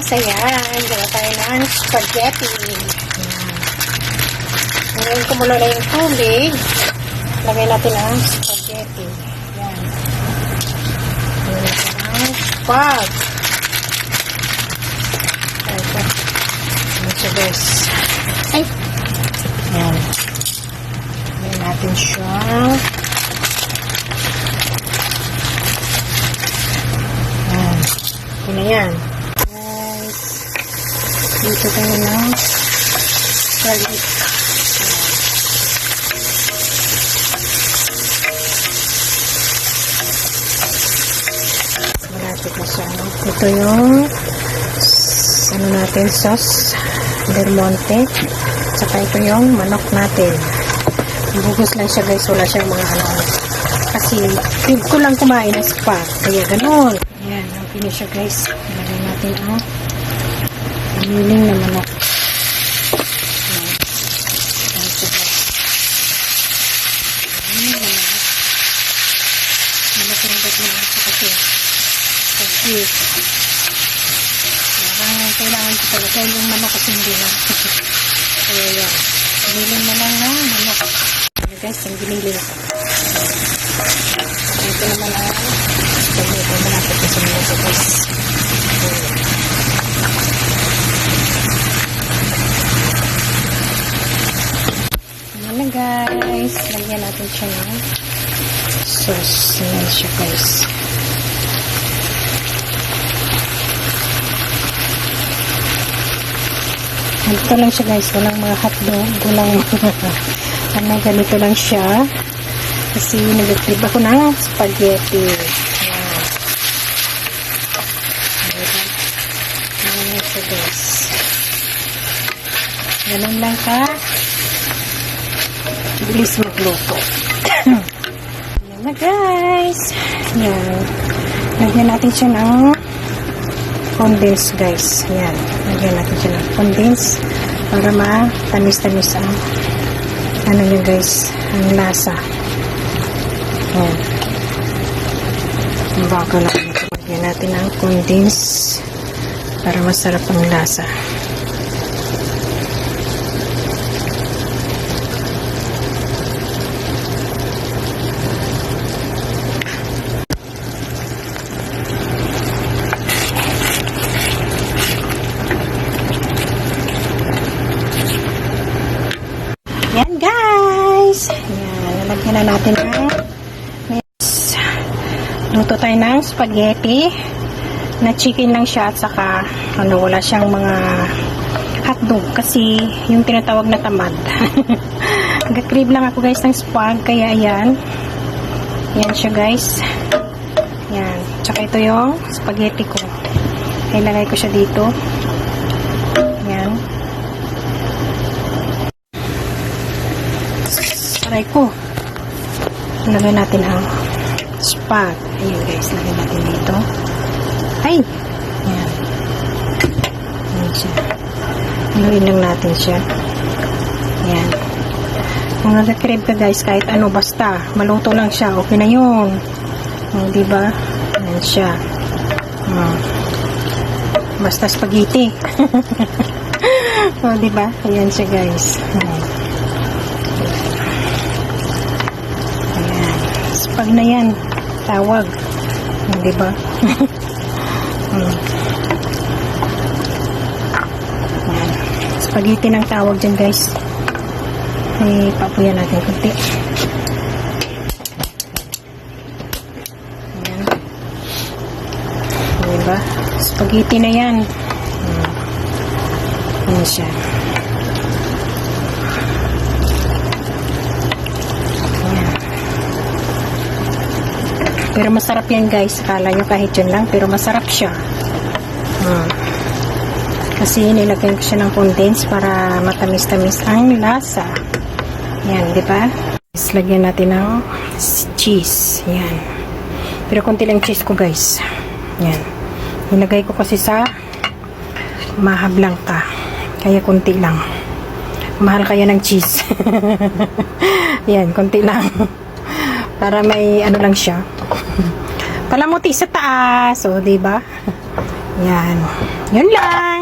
Ayan, gawa tayo ng spaghetti. Ngayon kumulo na yung tubig. Lagay natin ang spaghetti. Ayan. Lagay natin ang spag. Ito. Ayan siya guys. Ay! Ayan. Lagay natin siya. Ayan. Ito na yan. Guys. Dito tayo ng garlic. Malapit na siya. Ito yung ano natin, sauce Del Monte. Saka ito yung manok natin. Bugos lang siya guys. Wala siyang mga ano. Kasi feel ko lang kumain ng spa. Kaya ganun. Ayan. Okay na siya guys. Ilagay natin ang pamiling na manok. Kailangan ko talaga yung manok kasi hindi na. Kaya yan. Pamiling na lang ng manok. Ayan guys, yung ginili na. Ito naman ang ito malapit na sa mga guys. Ayan na guys. Lagyan natin siya ng sauce. Ayan siya guys. Ganito lang siya guys. Walang mga hotdog. Walang ano, ganito lang siya. Kasi nag-trip ako ng spaghetti. Ayan. Ayan siya guys. Ganun lang ka. Bilis magluto. Ayan na guys. Ayan. Lagyan natin siya ng condense guys. Ayan. Lagyan natin siya ng condense para matamis-tamis ang ano nyo guys, ang lasa. Ayan. Ang baka lang. Lagyan natin ng condense para masarap ang lasa. Yan guys. Yan, lalagyan na natin ng luto tayo ng spaghetti na chicken lang siya at saka ano, wala siyang mga hotdog kasi yung tinatawag na tamad. Nag-crave lang ako guys ng spag kaya ayan. Yan siya guys. Yan. Tsaka ito yung spaghetti ko. Ilagay ko siya dito. Yan. Aray ko. Lagay natin ang spag. Ayan guys, lagay natin dito. Ay! Ayan. Ayan siya. Haluin lang natin siya. Ayan. Kung nag-crave ka guys, kahit ano, basta. Maluto lang siya. Okay na yun. O, diba? Ayan siya. Basta spaghetti. O, diba? Ayan siya guys. Ayan. Spag na yan. Tawag. Diba? Spaghetti ng tawag dyan guys. Ay, papuyan natin kunti. Ayan. Diba? Spaghetti na yan. Ayan siya. Pero masarap yan guys. Akala nyo kahit yun lang. Pero masarap siya. Kasi nilagyan ko siya ng condense para matamis-tamis ang lasa. Yan, di ba? Lagyan natin ng cheese. Yan. Pero konti lang cheese ko guys. Yan. Nilagay ko kasi sa mahablang ka. Kaya konti lang. Mahal kaya ng cheese. Yan, konti lang. Para may ano lang siya. Palamuti sa taas. O, diba? Yan. Yun lang.